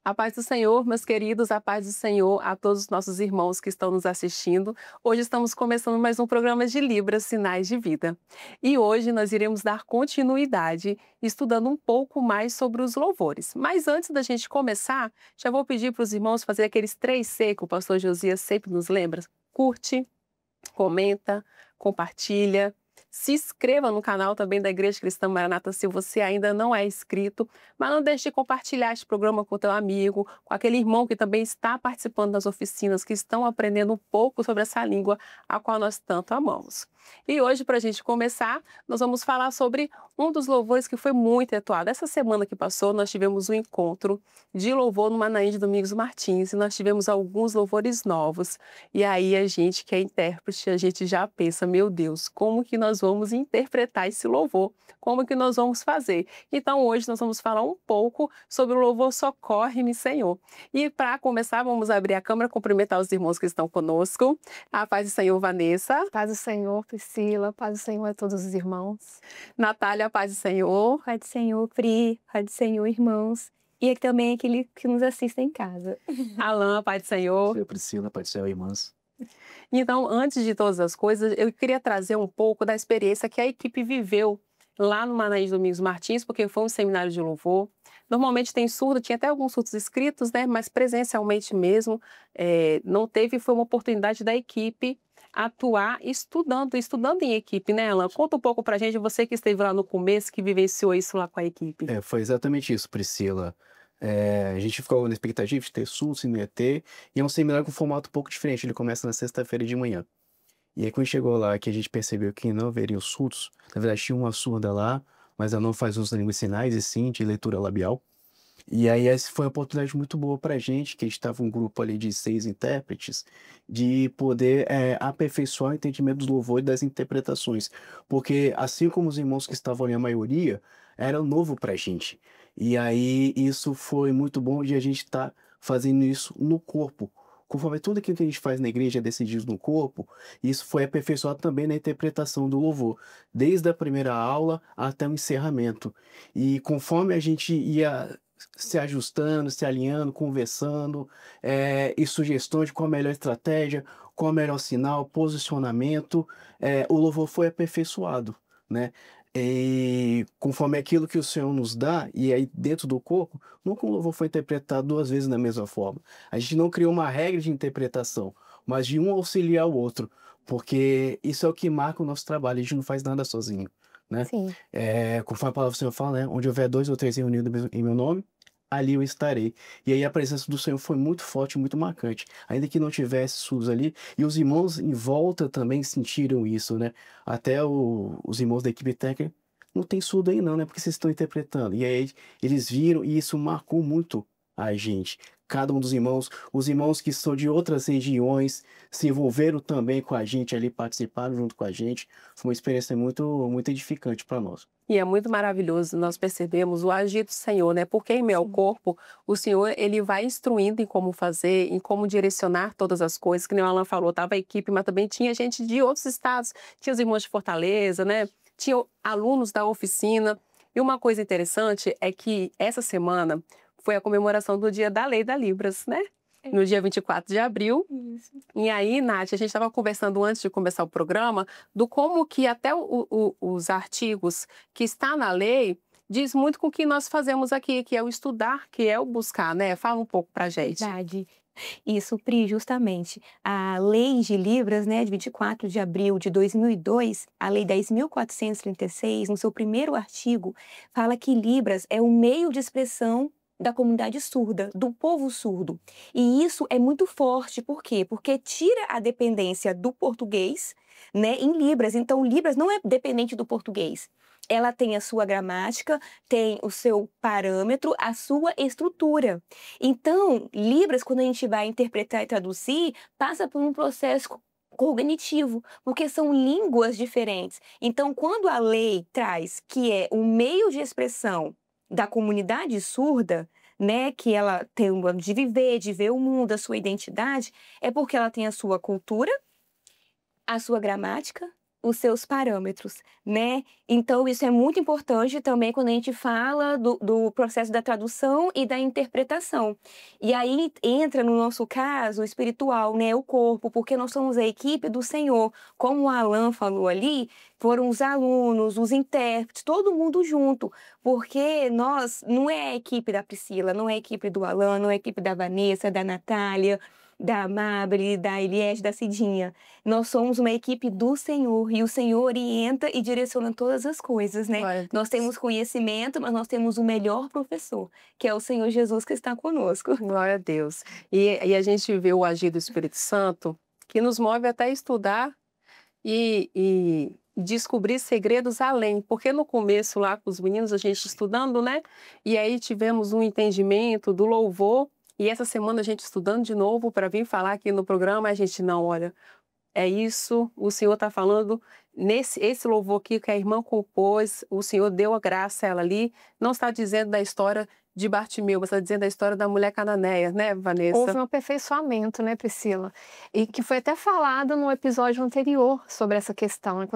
A paz do Senhor, meus queridos, a paz do Senhor a todos os nossos irmãos que estão nos assistindo. Hoje estamos começando mais um programa de Libras, Sinais de Vida. E hoje nós iremos dar continuidade estudando um pouco mais sobre os louvores. Mas antes da gente começar, já vou pedir para os irmãos fazer aqueles 3C que o pastor Josias sempre nos lembra. Curte, comenta, compartilha. Se inscreva no canal também da Igreja Cristã Maranata se você ainda não é inscrito, mas não deixe de compartilhar este programa com o teu amigo, com aquele irmão que também está participando das oficinas, que estão aprendendo um pouco sobre essa língua a qual nós tanto amamos. E hoje, para a gente começar, nós vamos falar sobre um dos louvores que foi muito entoado. Essa semana que passou, nós tivemos um encontro de louvor no Manaim de Domingos Martins e nós tivemos alguns louvores novos. E aí a gente que é intérprete, a gente já pensa, meu Deus, como que nós vamos interpretar esse louvor? Como que nós vamos fazer? Então hoje nós vamos falar um pouco sobre o louvor Socorre-me, Senhor. E para começar, vamos abrir a câmera, cumprimentar os irmãos que estão conosco. A paz do Senhor, Vanessa. Paz do Senhor, Priscila. Paz do Senhor a todos os irmãos. Natália, paz do Senhor. Paz do Senhor, Pri. Paz do Senhor, irmãos. E também aquele que nos assiste em casa. Alain, paz do Senhor. Sou Priscila, paz do Senhor, irmãs. Então, antes de todas as coisas, eu queria trazer um pouco da experiência que a equipe viveu lá no Manaim de Domingos Martins, porque foi um seminário de louvor. Normalmente tem surdo, tinha até alguns surdos escritos, né? Mas presencialmente mesmo não teve, foi uma oportunidade da equipe atuar estudando em equipe, né, Alan? Conta um pouco pra gente, você que esteve lá no começo, que vivenciou isso lá com a equipe. Foi exatamente isso, Priscila. A gente ficou na expectativa de ter surdo, se não ia ter, e é um seminário com formato um pouco diferente, ele começa na sexta-feira de manhã. E aí quando chegou lá, que a gente percebeu que não haveria os surdos, na verdade tinha uma surda lá, mas ela não faz uso da língua de sinais, e sim de leitura labial. E aí essa foi uma oportunidade muito boa pra gente, que a gente estava um grupo ali de 6 intérpretes, de poder aperfeiçoar o entendimento dos louvores e das interpretações. Porque assim como os irmãos que estavam ali, a maioria, era novo pra gente. E aí isso foi muito bom de a gente estar fazendo isso no corpo. Conforme tudo aquilo que a gente faz na igreja é decidido no corpo, isso foi aperfeiçoado também na interpretação do louvor, desde a primeira aula até o encerramento. E conforme a gente ia se ajustando, se alinhando, conversando, e sugestões de qual a melhor estratégia, qual o melhor sinal, posicionamento, o louvor foi aperfeiçoado, né? E conforme aquilo que o Senhor nos dá, e aí dentro do corpo, nunca um louvor foi interpretado 2 vezes da mesma forma. A gente não criou uma regra de interpretação, mas de um auxiliar o outro, porque isso é o que marca o nosso trabalho, a gente não faz nada sozinho, né? Sim. Conforme a palavra do Senhor fala, né? Onde houver 2 ou 3 reunidos em meu nome, ali eu estarei. E aí a presença do Senhor foi muito forte, muito marcante. Ainda que não tivesse surdos ali, e os irmãos em volta também sentiram isso, né? Até os irmãos da equipe técnica, não tem surdo aí não, né? Porque vocês estão interpretando. E aí eles viram e isso marcou muito a gente. Cada um dos irmãos, os irmãos que são de outras regiões, se envolveram também com a gente ali, participaram junto com a gente. Foi uma experiência muito, muito edificante para nós. E é muito maravilhoso, nós percebemos o agir do Senhor, né? Porque em meu corpo, o Senhor, ele vai instruindo em como fazer, em como direcionar todas as coisas, que nem o Alan falou, tava a equipe, mas também tinha gente de outros estados, tinha os irmãos de Fortaleza, né? Tinha alunos da oficina. E uma coisa interessante é que essa semana foi a comemoração do Dia da Lei da Libras, né? No dia 24 de abril. Isso. E aí, Nath, a gente estava conversando antes de começar o programa do como que até os artigos que está na lei diz muito com o que nós fazemos aqui, que é o estudar, que é o buscar, né? Fala um pouco pra gente. Verdade. Isso, Pri, justamente. A Lei de Libras, né, de 24 de abril de 2002, a Lei 10.436, no seu primeiro artigo, fala que Libras é um meio de expressão da comunidade surda, do povo surdo. E isso é muito forte, por quê? Porque tira a dependência do português, né, em Libras. Então, Libras não é dependente do português. Ela tem a sua gramática, tem o seu parâmetro, a sua estrutura. Então, Libras, quando a gente vai interpretar e traduzir, passa por um processo cognitivo, porque são línguas diferentes. Então, quando a lei traz que é um meio de expressão da comunidade surda, né, que ela tem um modo de ver o mundo, a sua identidade, é porque ela tem a sua cultura, a sua gramática os seus parâmetros, né? Então, isso é muito importante também quando a gente fala do processo da tradução e da interpretação. E aí entra, no nosso caso, o espiritual, né? O corpo, porque nós somos a equipe do Senhor. Como o Alan falou ali, foram os alunos, os intérpretes, todo mundo junto, porque nós, não é a equipe da Priscila, não é a equipe do Alan, não é a equipe da Vanessa, da Natália, da Mabel, da Eliette, da Cidinha. Nós somos uma equipe do Senhor e o Senhor orienta e direciona todas as coisas, né? Glória a Nós Deus. temos conhecimento, mas nós temos o melhor professor, que é o Senhor Jesus que está conosco. Glória a Deus. E a gente vê o agir do Espírito Santo, que nos move até estudar e descobrir segredos além. Porque no começo, lá com os meninos, a gente estudando, né? E aí tivemos um entendimento do louvor. E essa semana a gente estudando de novo para vir falar aqui no programa, a gente não, olha, é isso, o Senhor está falando, esse louvor aqui que a irmã compôs, o Senhor deu a graça a ela ali, não está dizendo da história de Bartimeu, mas está dizendo da história da mulher cananeia, né, Vanessa? Houve um aperfeiçoamento, né, Priscila? E que foi até falado no episódio anterior sobre essa questão, né?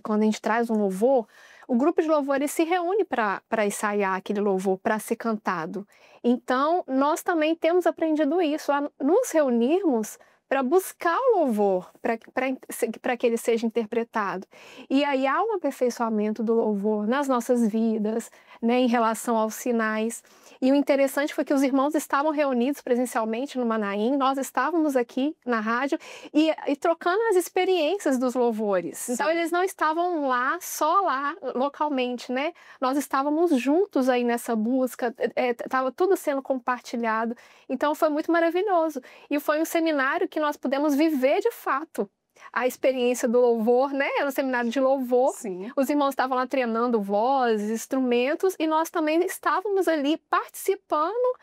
Quando a gente traz um louvor, o grupo de louvor ele se reúne para ensaiar aquele louvor, para ser cantado. Então, nós também temos aprendido isso, a nos reunirmos para buscar o louvor, para que ele seja interpretado. E aí há um aperfeiçoamento do louvor nas nossas vidas, né, em relação aos sinais. E o interessante foi que os irmãos estavam reunidos presencialmente no Manaim, nós estávamos aqui na rádio e trocando as experiências dos louvores. Então, eles não estavam lá, só lá, localmente, né? Nós estávamos juntos aí nessa busca, estava tudo sendo compartilhado. Então, foi muito maravilhoso. E foi um seminário que nós pudemos viver de fato a experiência do louvor, né? Era um seminário de louvor. Sim. Os irmãos estavam lá treinando vozes, instrumentos, e nós também estávamos ali participando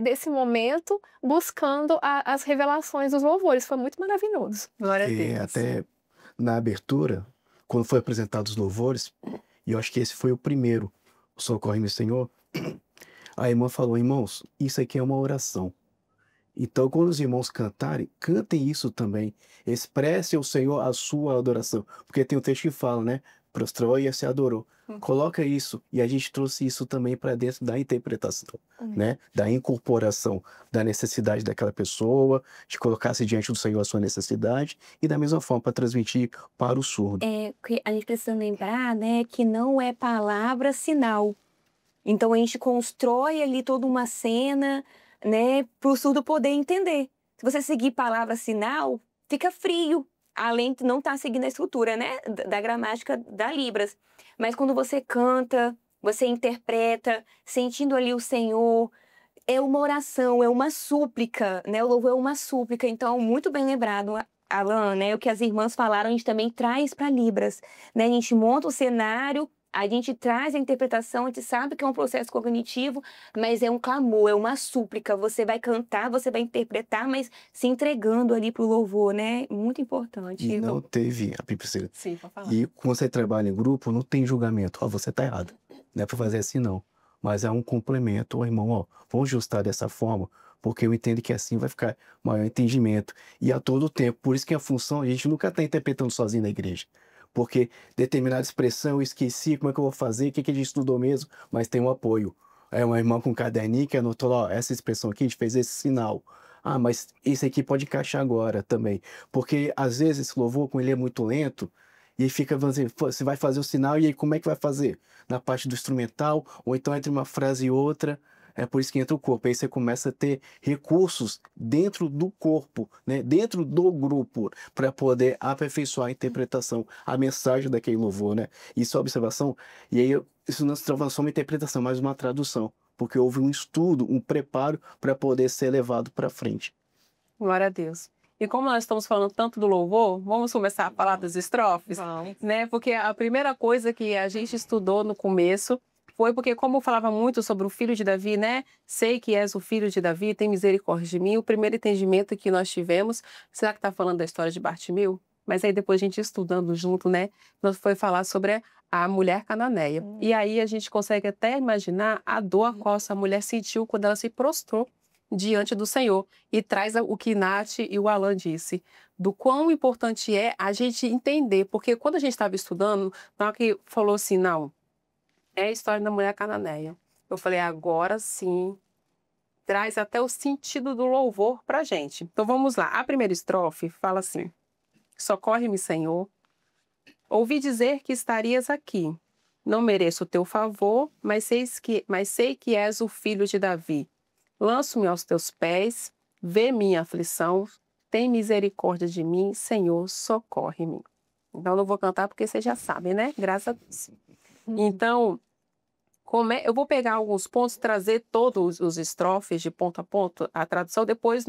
desse momento, buscando as revelações dos louvores. Foi muito maravilhoso. Glória a E Deus. até na abertura, quando foi apresentado os louvores, e eu acho que esse foi o primeiro, o Socorre-me, Senhor, a irmã falou, irmãos, isso aqui é uma oração. Então, quando os irmãos cantarem, cantem isso também. Expresse ao Senhor a sua adoração. Porque tem um texto que fala, né? Prostrou e se adorou. Coloca isso. E a gente trouxe isso também para dentro da interpretação, né? Da incorporação da necessidade daquela pessoa, de colocar-se diante do Senhor a sua necessidade, e da mesma forma para transmitir para o surdo. Que a gente precisa lembrar, né, que não é palavra sinal. Então, a gente constrói ali toda uma cena, né, para o surdo poder entender. Se você seguir palavra sinal, fica frio, além de não estar seguindo a estrutura, né, da gramática da Libras. Mas quando você canta, você interpreta, sentindo ali o Senhor, é uma oração, é uma súplica, né, o louvor é uma súplica. Então, muito bem lembrado, Alan, né, o que as irmãs falaram, a gente também traz para Libras, né, a gente monta o cenário, a gente traz a interpretação, a gente sabe que é um processo cognitivo, mas é um clamor, é uma súplica. Você vai cantar, você vai interpretar, mas se entregando ali para o louvor, né? Muito importante. E não teve, a Priscila. Sim, pode falar. E quando você trabalha em grupo, não tem julgamento. Ó, você tá errado. Não é para fazer assim, não. Mas é um complemento, ó, irmão, ó, vamos ajustar dessa forma, porque eu entendo que assim vai ficar maior entendimento. E a todo tempo. Por isso que a função, a gente nunca está interpretando sozinho na igreja. Porque determinada expressão eu esqueci, como é que eu vou fazer, o que a gente estudou mesmo, mas tem um apoio. É uma irmã com um caderninho que anotou lá, ó, essa expressão aqui, a gente fez esse sinal. Ah, mas esse aqui pode encaixar agora também. Porque às vezes esse louvor, com ele é muito lento, e aí fica, você vai fazer o sinal, e aí como é que vai fazer? Na parte do instrumental, ou então entre uma frase e outra. É por isso que entra o corpo. Aí você começa a ter recursos dentro do corpo, né? Dentro do grupo, para poder aperfeiçoar a interpretação, a mensagem daquele louvor, né? Isso é observação. E aí isso não se transforma em interpretação, mas uma tradução. Porque houve um estudo, um preparo para poder ser levado para frente. Glória a Deus. E como nós estamos falando tanto do louvor, vamos começar a falar das estrofes? Vamos. Né? Porque a primeira coisa que a gente estudou no começo foi porque, como falava muito sobre o filho de Davi, né? Sei que és o filho de Davi, tem misericórdia de mim. O primeiro entendimento que nós tivemos, será que está falando da história de Bartimeu? Mas aí depois a gente estudando junto, né? Nós foi falar sobre a mulher cananeia. E aí a gente consegue até imaginar a dor a qual essa mulher sentiu quando ela se prostrou diante do Senhor. E traz o que Nath e o Alan disse, do quão importante é a gente entender, porque quando a gente estava estudando, na hora que falou assim, não, é a história da mulher cananeia. Eu falei, agora sim, traz até o sentido do louvor para a gente. Então vamos lá, a primeira estrofe fala assim, socorre-me, Senhor, ouvi dizer que estarias aqui. Não mereço o teu favor, mas sei que és o filho de Davi. Lanço-me aos teus pés, vê minha aflição, tem misericórdia de mim, Senhor, socorre-me. Então, não vou cantar porque vocês já sabem, né? Graças a Deus. Então, eu vou pegar alguns pontos, trazer todos os estrofes de ponto a ponto, a tradução. Depois,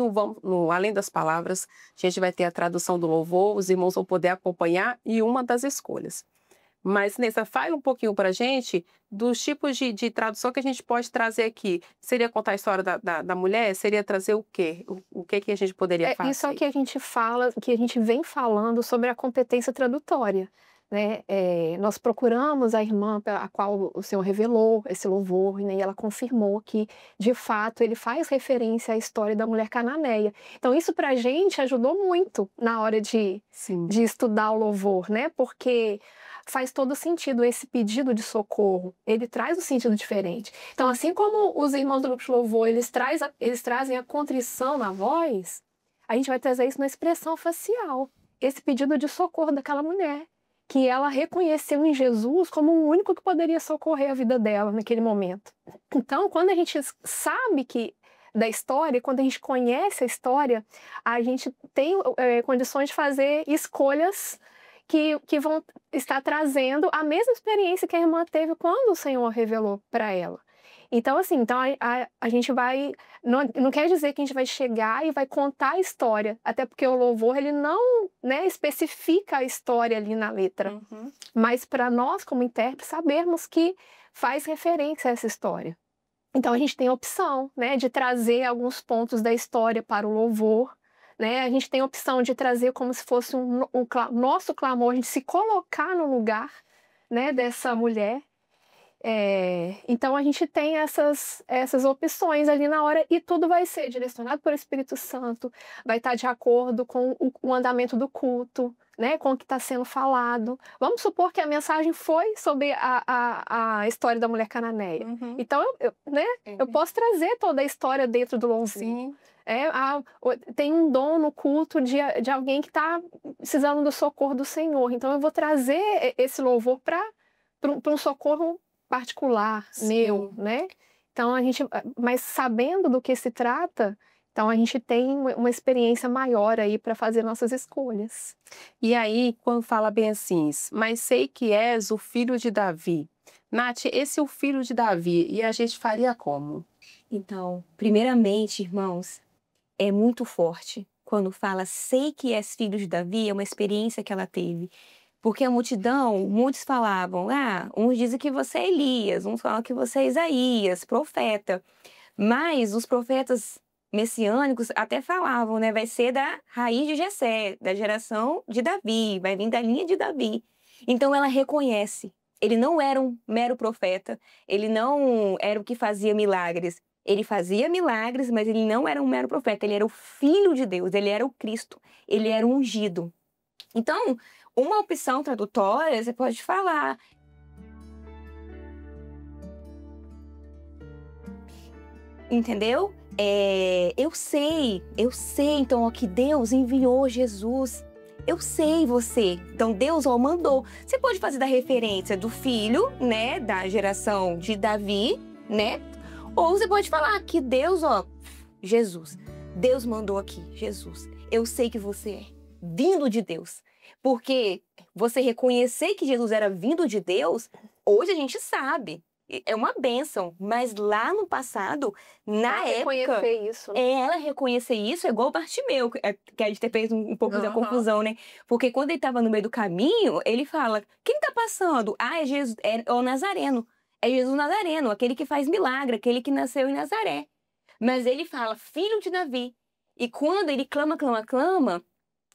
além das palavras, a gente vai ter a tradução do louvor, os irmãos vão poder acompanhar e uma das escolhas. Mas, Nessa, fale um pouquinho para a gente dos tipos de tradução que a gente pode trazer aqui. Seria contar a história da mulher? Seria trazer o quê? O que a gente poderia fazer? Isso é o que a gente fala, que a gente vem falando sobre a competência tradutória, né? Nós procuramos a irmã a qual o Senhor revelou esse louvor, né? E ela confirmou que, de fato, ele faz referência à história da mulher cananeia. Então, isso para a gente ajudou muito na hora de estudar o louvor, né? Porque faz todo sentido esse pedido de socorro, ele traz um sentido diferente. Então, assim como os irmãos do grupo de louvor, eles trazem a contrição na voz, a gente vai trazer isso na expressão facial, esse pedido de socorro daquela mulher, que ela reconheceu em Jesus como o único que poderia socorrer a vida dela naquele momento. Então, quando a gente sabe da história, quando a gente conhece a história, a gente tem condições de fazer escolhas que vão estar trazendo a mesma experiência que a irmã teve quando o Senhor revelou para ela. Então, assim, a gente vai... Não quer dizer que a gente vai chegar e vai contar a história, até porque o louvor, ele não, né, especifica a história ali na letra. Mas para nós, como intérpretes, sabermos que faz referência a essa história. Então, a gente tem a opção, né, de trazer alguns pontos da história para o louvor, né? A gente tem a opção de trazer como se fosse nosso clamor, a gente se colocar no lugar, né, dessa mulher. Então a gente tem essas opções ali na hora e tudo vai ser direcionado pelo Espírito Santo, vai estar de acordo com o andamento do culto, né, com o que está sendo falado. Vamos supor que a mensagem foi sobre a história da mulher cananeia. Então eu posso trazer toda a história dentro do louvor. Sim. Tem um dom no culto de alguém que está precisando do socorro do Senhor. Então eu vou trazer esse louvor para um socorro particular, meu, né? Então mas sabendo do que se trata, então a gente tem uma experiência maior aí para fazer nossas escolhas. E aí, quando fala bem assim, mas sei que és o filho de Davi. Nath, esse é o filho de Davi, e a gente faria como? Então, primeiramente, irmãos, é muito forte quando fala sei que és filho de Davi, é uma experiência que ela teve. Porque a multidão, muitos falavam, uns dizem que você é Elias, uns falam que você é Isaías, profeta. Mas os profetas messiânicos até falavam, né, vai ser da raiz de Jessé, da geração de Davi, vai vir da linha de Davi. Então ela reconhece, ele não era um mero profeta, ele não era o que fazia milagres. Ele fazia milagres, mas ele não era um mero profeta, ele era o Filho de Deus, ele era o Cristo, ele era o ungido. Então, uma opção tradutória, você pode falar. Entendeu? Eu sei, então, que Deus enviou Jesus. Eu sei você. Então, Deus mandou. Você pode fazer da referência do filho, né, da geração de Davi, né? Ou você pode falar que Deus, Jesus. Deus mandou aqui, Jesus. Eu sei que você é vindo de Deus. Porque você reconhecer que Jesus era vindo de Deus, hoje a gente sabe. É uma bênção. Mas lá no passado, na época... Reconhecer isso. Ela reconhecer isso é igual o Bartimeu, que a gente fez um pouco da confusão, né? Porque quando ele estava no meio do caminho, ele fala, quem está passando? É Jesus, é o Nazareno. É Jesus Nazareno, aquele que faz milagre, aquele que nasceu em Nazaré. Mas ele fala, filho de Davi. E quando ele clama,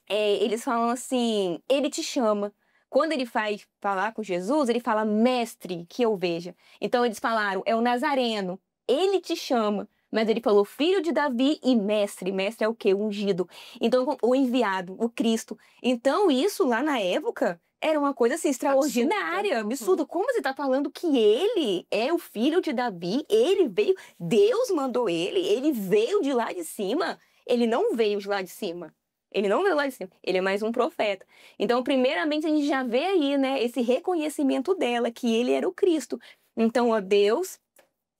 eles falam assim, ele te chama. Quando ele vai falar com Jesus, ele fala, mestre, que eu veja. Então eles falaram, é o Nazareno, ele te chama. Mas ele falou filho de Davi e mestre. Mestre é o quê? O ungido. Então, o enviado, o Cristo. Então, isso lá na época era uma coisa assim extraordinária, absurda. Como você está falando que ele é o filho de Davi? Ele veio, Deus mandou ele veio de lá de cima. Ele não veio de lá de cima. Ele não veio lá de cima, ele é mais um profeta. Então, primeiramente, a gente já vê aí, né, esse reconhecimento dela, que ele era o Cristo. Então, ó Deus,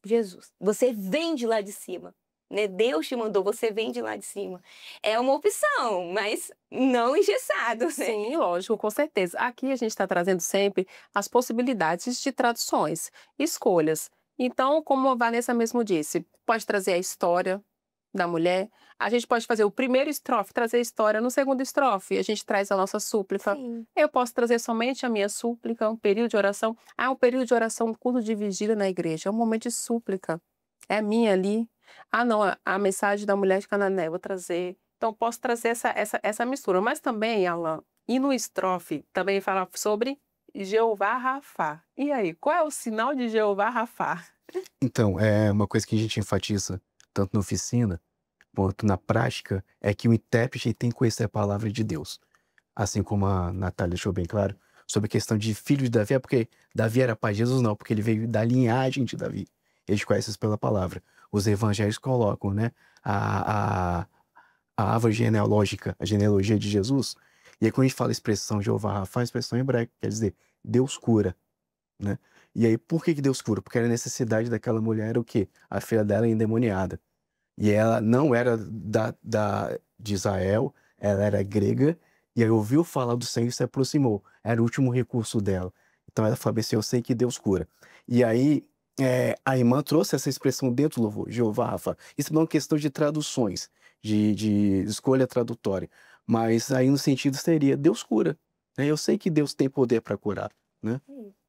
Jesus, você vem de lá de cima, né? Deus te mandou, você vem de lá de cima. É uma opção, mas não engessado, né? Sim, lógico, com certeza. Aqui a gente está trazendo sempre as possibilidades de traduções, escolhas. Então, como a Vanessa mesmo disse, pode trazer a história da mulher. A gente pode fazer o primeiro estrofe, trazer a história. No segundo estrofe, a gente traz a nossa súplica. Sim. Eu posso trazer somente a minha súplica, um período de oração. Um período de oração, um culto de vigília na igreja. É um momento de súplica. É minha ali. Não, a mensagem da mulher de Canané, vou trazer. Então, posso trazer essa mistura. Mas também, Alan, e no estrofe, também fala sobre Jeová Rafá. E aí, qual é o sinal de Jeová Rafá? Então, é uma coisa que a gente enfatiza tanto na oficina quanto na prática, é que o intérprete tem que conhecer a palavra de Deus. Assim como a Natália deixou bem claro, sobre a questão de filho de Davi, é porque Davi era pai de Jesus, não, porque ele veio da linhagem de Davi. Eles conhecem isso pela palavra. Os evangelhos colocam, né, a árvore genealógica, a genealogia de Jesus. E aí quando a gente fala a expressão Jeová Rafá, a expressão hebraica, quer dizer, Deus cura, né? E aí, por que Deus cura? Porque a necessidade daquela mulher era o quê? A filha dela é endemoniada. E ela não era de Israel, ela era grega, e aí ouviu falar do Senhor e se aproximou. Era o último recurso dela. Então ela falou assim, eu sei que Deus cura. E aí a irmã trouxe essa expressão dentro do louvor, Jeová Rafa. Isso não é uma questão de traduções, de escolha tradutória. Mas aí no sentido seria, Deus cura. Né? Eu sei que Deus tem poder para curar. Né?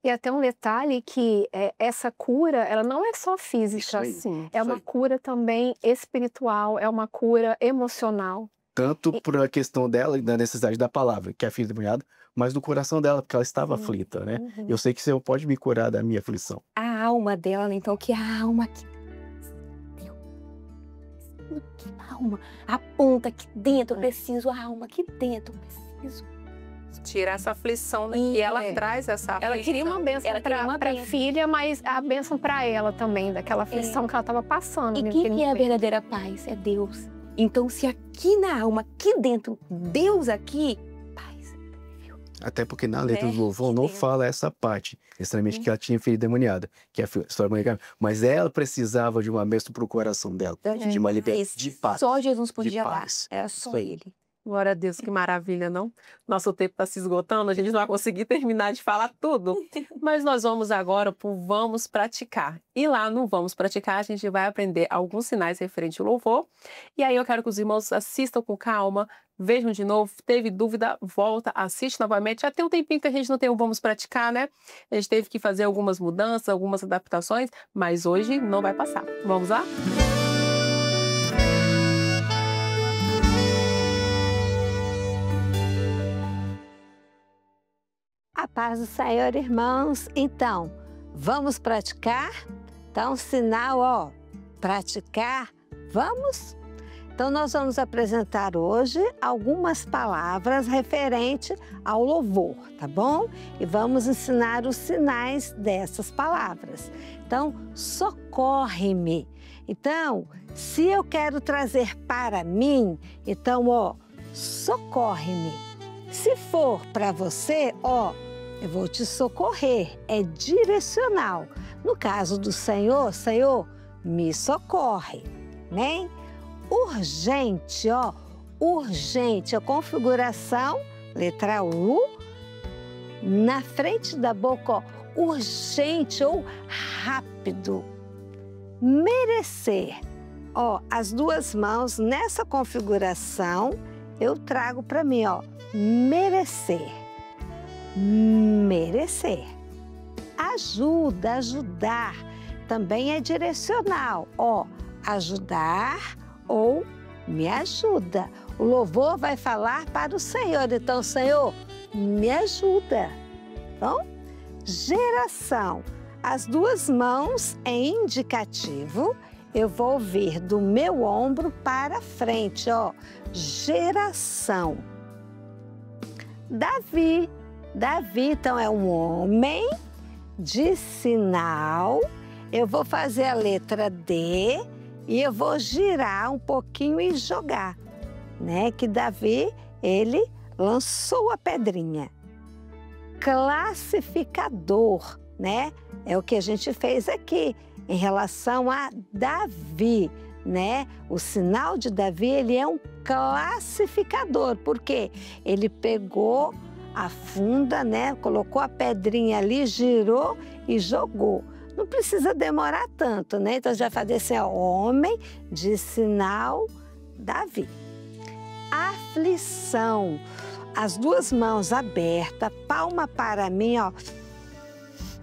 E até um detalhe que essa cura, ela não é só física, é uma cura também espiritual, é uma cura emocional. Tanto por a questão dela, da necessidade da palavra, que é a filha endemoniada, mas do coração dela, porque ela estava aflita, né? Eu sei que o Senhor pode me curar da minha aflição. A alma dela, né? Então, que a alma que alma aponta aqui dentro, eu preciso, a alma aqui dentro, eu preciso tirar essa aflição, né? E ela traz essa aflição. Ela queria uma bênção para a filha, mas a bênção para ela também, daquela aflição que ela estava passando. E quem é a verdadeira paz? É Deus. Então, se aqui na alma, aqui dentro, Deus aqui, paz. Até porque na letra do louvor não fala essa parte, necessariamente que ela tinha filha demoniada, que é a história, mas ela precisava de uma bênção para o coração dela, de uma liberdade, de paz. Só Jesus podia dar, era só Ele. Glória a Deus, que maravilha, não? Nosso tempo está se esgotando, a gente não vai conseguir terminar de falar tudo. Mas nós vamos agora para o Vamos Praticar. E lá no Vamos Praticar, a gente vai aprender alguns sinais referentes ao louvor. E aí eu quero que os irmãos assistam com calma, vejam de novo, teve dúvida, volta, assiste novamente. Já tem um tempinho que a gente não tem o Vamos Praticar, né? A gente teve que fazer algumas mudanças, algumas adaptações, mas hoje não vai passar. Vamos lá? A paz do Senhor, irmãos. Então, vamos praticar? Então, sinal, ó, praticar, vamos? Então, nós vamos apresentar hoje algumas palavras referentes ao louvor, tá bom? E vamos ensinar os sinais dessas palavras. Então, socorre-me. Então, se eu quero trazer para mim, então, ó, socorre-me. Se for para você, ó, eu vou te socorrer, é direcional. No caso do Senhor, Senhor, me socorre, né? Urgente, ó, urgente, a configuração, letra U, na frente da boca, ó, urgente ou rápido. Merecer, ó, as duas mãos nessa configuração, eu trago para mim, ó, merecer. Merecer. Ajuda, ajudar, também é direcional, ó, ajudar ou me ajuda. O louvor vai falar para o Senhor, então, Senhor, me ajuda. Bom? Geração, as duas mãos em indicativo eu vou vir do meu ombro para frente, ó. Geração. Davi. Davi, então, é um homem de sinal. Eu vou fazer a letra D e eu vou girar um pouquinho e jogar, né? Que Davi, ele lançou a pedrinha. Classificador, né? É o que a gente fez aqui em relação a Davi, né? O sinal de Davi, ele é um classificador, porque ele pegou a funda, né? Colocou a pedrinha ali, girou e jogou. Não precisa demorar tanto, né? Então, já fazer assim, ó, homem de sinal Davi. Aflição. As duas mãos abertas, palma para mim, ó.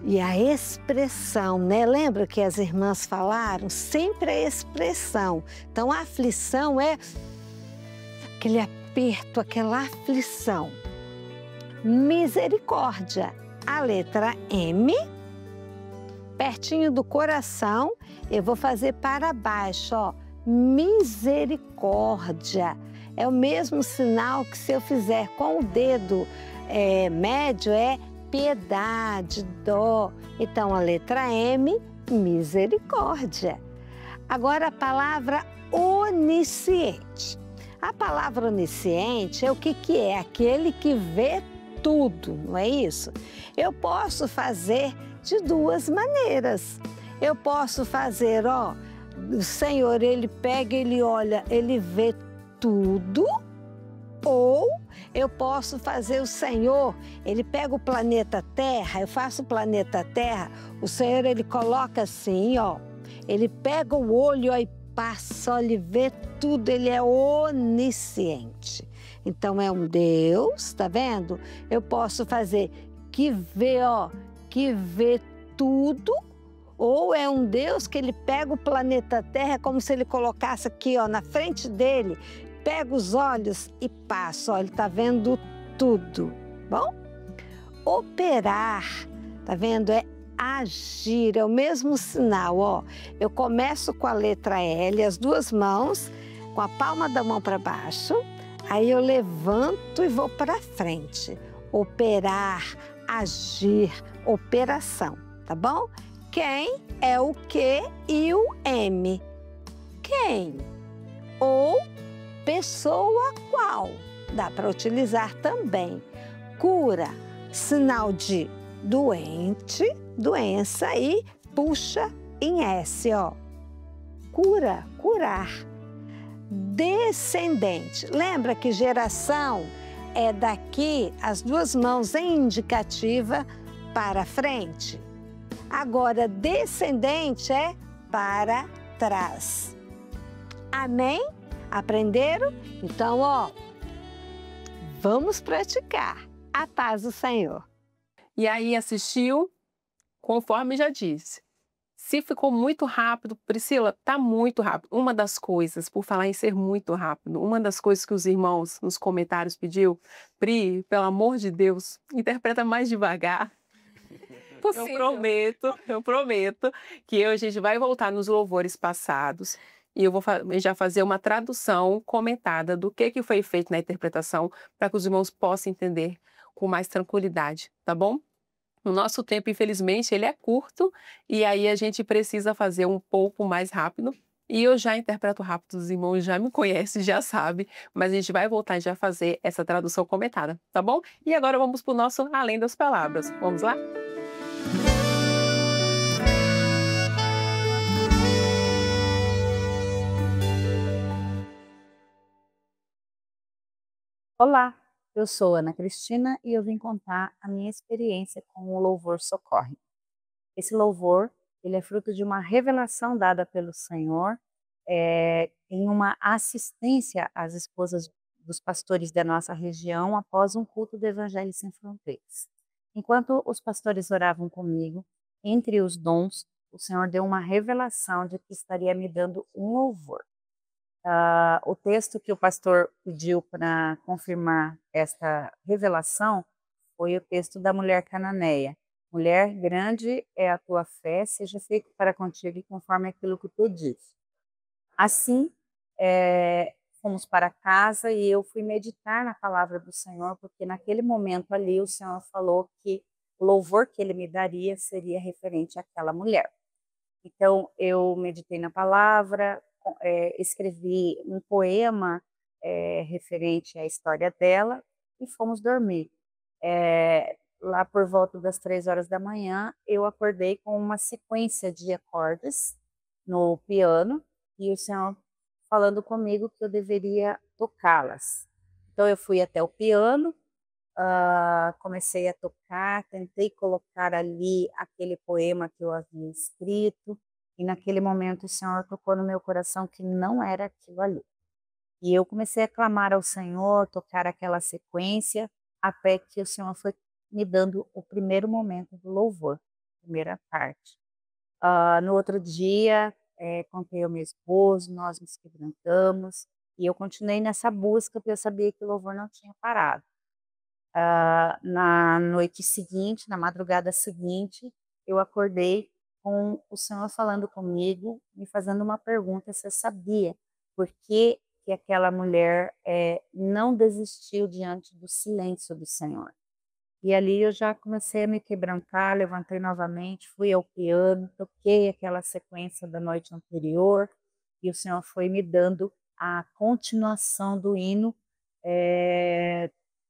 E a expressão, né? Lembra que as irmãs falaram? Sempre a expressão. Então, a aflição é aquele aperto, aquela aflição. Misericórdia. A letra M, pertinho do coração, eu vou fazer para baixo, ó. Misericórdia. É o mesmo sinal que se eu fizer com o dedo médio é piedade, dó. Então, a letra M, misericórdia. Agora, a palavra onisciente. A palavra onisciente é o que é? Aquele que vê tudo, não é isso? Eu posso fazer de duas maneiras. Eu posso fazer, ó, o Senhor, ele pega, ele olha, ele vê tudo, ou eu posso fazer o Senhor, ele pega o planeta Terra, eu faço o planeta Terra, o Senhor, ele coloca assim, ó, ele pega o olho ó, e passa, ó, ele vê tudo, ele é onisciente. Então, é um Deus, tá vendo? Eu posso fazer que vê, ó, que vê tudo, ou é um Deus que ele pega o planeta Terra como se ele colocasse aqui, ó, na frente dele, pega os olhos e passa, ó, ele tá vendo tudo, bom? Operar, tá vendo? É agir, é o mesmo sinal, ó. Eu começo com a letra L, as duas mãos, com a palma da mão para baixo, aí eu levanto e vou para frente. Operar, agir, operação, tá bom? Quem é o Q e o M? Quem? Ou pessoa qual? Dá para utilizar também. Cura, sinal de doente, doença e puxa em S, ó. Cura, curar. Descendente. Lembra que geração é daqui as duas mãos em indicativa para frente? Agora, descendente é para trás. Amém? Aprenderam? Então, ó, vamos praticar. A paz do Senhor. E aí assistiu, conforme já disse. Se ficou muito rápido, Priscila, tá muito rápido. Uma das coisas, por falar em ser muito rápido, uma das coisas que os irmãos nos comentários pediu, Pri, pelo amor de Deus, interpreta mais devagar. Eu prometo que a gente vai voltar nos louvores passados e eu vou já fazer uma tradução comentada do que foi feito na interpretação para que os irmãos possam entender com mais tranquilidade, tá bom? O nosso tempo, infelizmente, ele é curto e aí a gente precisa fazer um pouco mais rápido. E eu já interpreto rápido, os irmãos já me conhecem, já sabem, mas a gente vai voltar e já fazer essa tradução comentada, tá bom? E agora vamos para o nosso Além das Palavras. Vamos lá? Olá, eu sou Ana Cristina e eu vim contar a minha experiência com o louvor Socorre. Esse louvor, ele é fruto de uma revelação dada pelo Senhor em uma assistência às esposas dos pastores da nossa região após um culto do Evangelho Sem Fronteiras. Enquanto os pastores oravam comigo, entre os dons, o Senhor deu uma revelação de que estaria me dando um louvor. O texto que o pastor pediu para confirmar esta revelação foi o texto da mulher cananeia, Mulher, grande é a tua fé, seja feito para contigo conforme aquilo que tu disse. Assim, fomos para casa e eu fui meditar na palavra do Senhor, porque naquele momento ali o Senhor falou que o louvor que ele me daria seria referente àquela mulher. Então, eu meditei na palavra, escrevi um poema referente à história dela e fomos dormir. Lá por volta das 3 horas da manhã, eu acordei com uma sequência de acordes no piano e o Senhor falando comigo que eu deveria tocá-las. Então, eu fui até o piano, comecei a tocar, tentei colocar ali aquele poema que eu havia escrito, e naquele momento o Senhor tocou no meu coração que não era aquilo ali. E eu comecei a clamar ao Senhor, tocar aquela sequência, até que o Senhor foi me dando o primeiro momento do louvor, a primeira parte. No outro dia, contei ao meu esposo, nós nos quebrantamos, e eu continuei nessa busca, porque eu sabia que o louvor não tinha parado. Na noite seguinte, na madrugada seguinte, eu acordei com o Senhor falando comigo, me fazendo uma pergunta, se eu sabia por que aquela mulher não desistiu diante do silêncio do Senhor. E ali eu já comecei a me quebrantar, levantei novamente, fui ao piano, toquei aquela sequência da noite anterior, e o Senhor foi me dando a continuação do hino,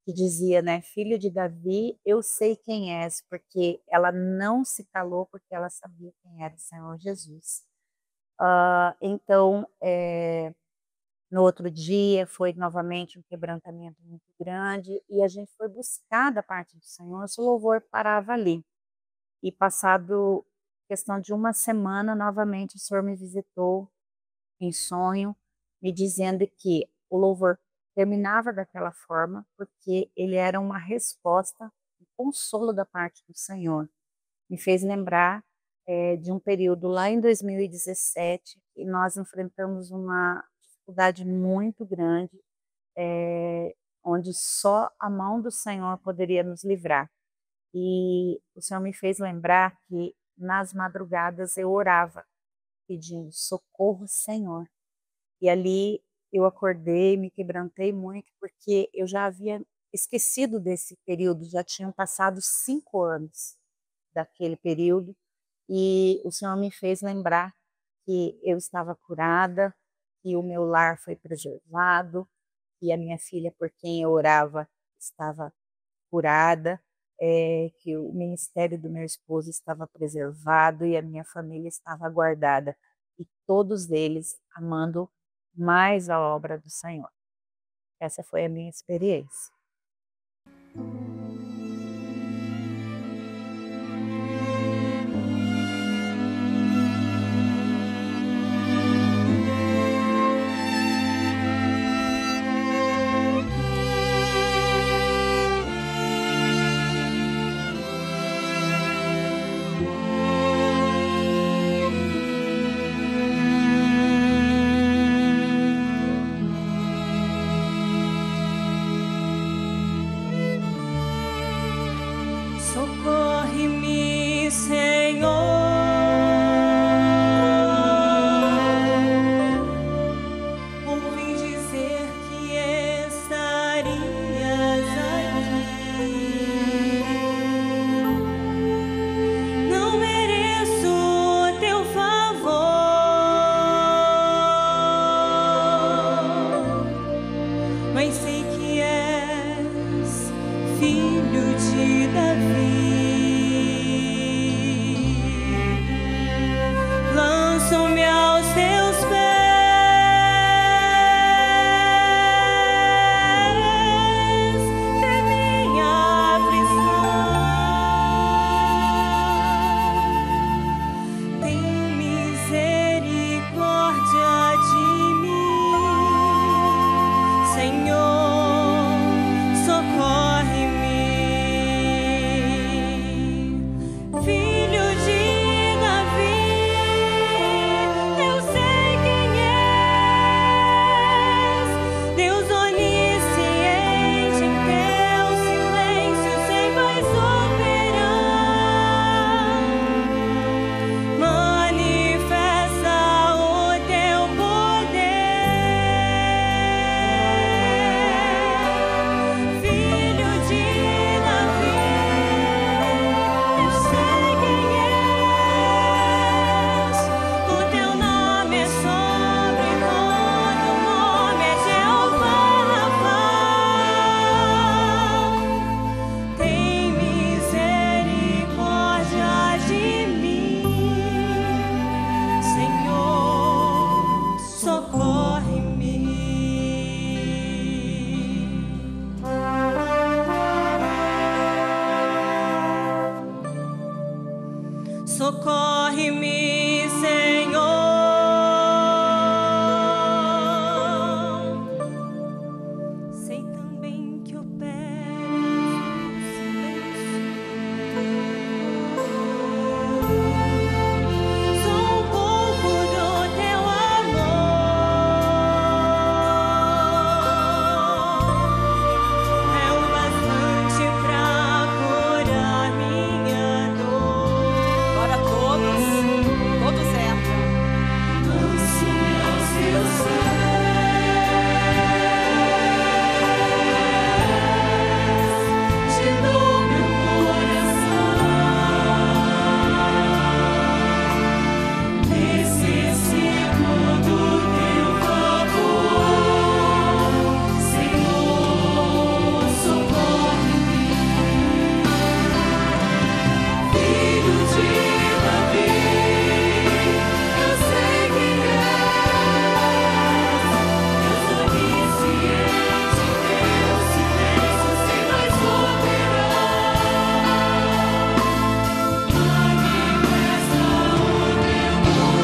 que dizia, né, filho de Davi, eu sei quem és, porque ela não se calou, porque ela sabia quem era o Senhor Jesus. Então, no outro dia foi novamente um quebrantamento muito grande e a gente foi buscar da parte do Senhor, se o louvor parava ali. E passado questão de uma semana, novamente o Senhor me visitou em sonho, me dizendo que o louvor terminava daquela forma, porque ele era uma resposta, um consolo da parte do Senhor. Me fez lembrar de um período lá em 2017, que nós enfrentamos uma dificuldade muito grande, onde só a mão do Senhor poderia nos livrar. E o Senhor me fez lembrar que nas madrugadas eu orava, pedindo socorro, Senhor. E ali eu acordei, me quebrantei muito, porque eu já havia esquecido desse período, já tinham passado 5 anos daquele período, e o Senhor me fez lembrar que eu estava curada, que o meu lar foi preservado, que a minha filha por quem eu orava estava curada, que o ministério do meu esposo estava preservado e a minha família estava guardada, e todos eles amando mais a obra do Senhor. Essa foi a minha experiência. Socorre-me, Senhor, ouvi dizer que estarias aqui. Não mereço teu favor, mas sei que és filho de Davi. Lanço-me aos teus pés, de minha aflição. Tem misericórdia de mim, Senhor, socorre-me. socorre-me, Senhor. Sei também que operas no silêncio. Sou um pouco do teu amor. É o bastante pra curar minha dor. Agora todos entram. Lanço-me aos teus pés, te dou meu coração. Necessito do teu favor, Senhor, socorre-me. Filho de Davi, eu sei quem és. Deus onisciente, teu silêncio sem mais operar. Manifesta o teu poder.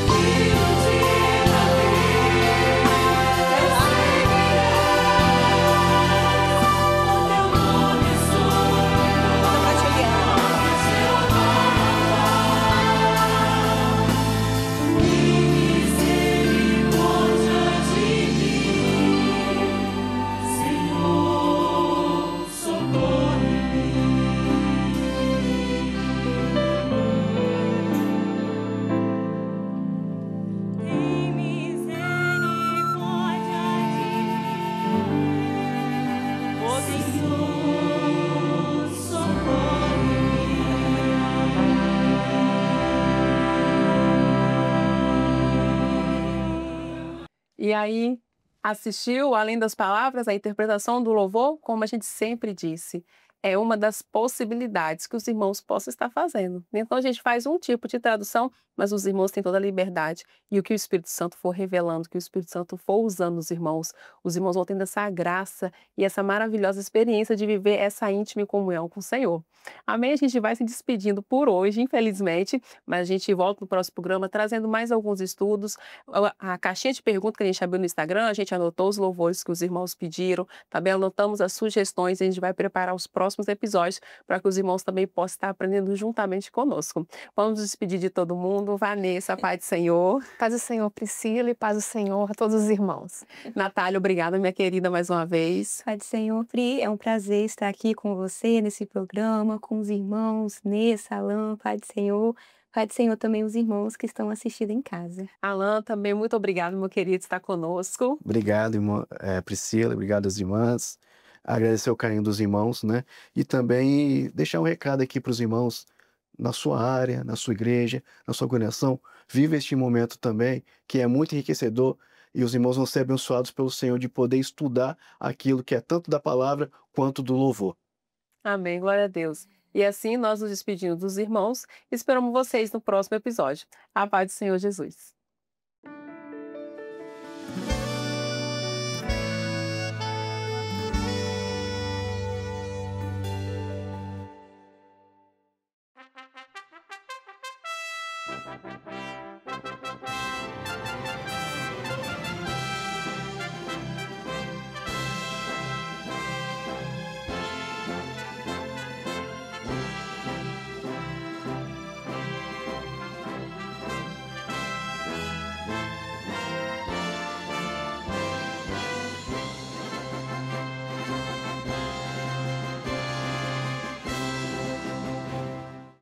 Filho de Davi, eu sei quem és. O teu nome sou Pra Juliana. misericórdia de mim, Senhor, socorre-me. Tem misericórdia de mim, Senhor, socorre-me. E aí, assistiu, além das palavras, a interpretação do louvor? Como a gente sempre disse, é uma das possibilidades que os irmãos possam estar fazendo. Então, a gente faz um tipo de tradução, mas os irmãos têm toda a liberdade. E o que o Espírito Santo for revelando, o que o Espírito Santo for usando os irmãos vão tendo essa graça e essa maravilhosa experiência de viver essa íntima comunhão com o Senhor. Amém? A gente vai se despedindo por hoje, infelizmente, mas a gente volta no próximo programa trazendo mais alguns estudos. A caixinha de perguntas que a gente abriu no Instagram, a gente anotou os louvores que os irmãos pediram, também anotamos as sugestões e a gente vai preparar os próximos episódios para que os irmãos também possam estar aprendendo juntamente conosco. Vamos nos despedir de todo mundo. Vanessa, Pai do Senhor. Paz do Senhor, Priscila, e paz do Senhor a todos os irmãos. Natália, obrigada, minha querida, mais uma vez. Pai do Senhor, Pri, é um prazer estar aqui com você nesse programa, com os irmãos, Nessa, Alain, Pai do Senhor. Pai do Senhor também os irmãos que estão assistindo em casa. Alan, também muito obrigado, meu querido, por estar conosco. Obrigado, irmã, Priscila, obrigado às irmãs. Agradecer o carinho dos irmãos, né? E também deixar um recado aqui para os irmãos na sua área, na sua igreja, na sua congregação. Viva este momento também, que é muito enriquecedor, e os irmãos vão ser abençoados pelo Senhor de poder estudar aquilo que é tanto da palavra quanto do louvor. Amém, glória a Deus. E assim nós nos despedimos dos irmãos. Esperamos vocês no próximo episódio. A paz do Senhor Jesus.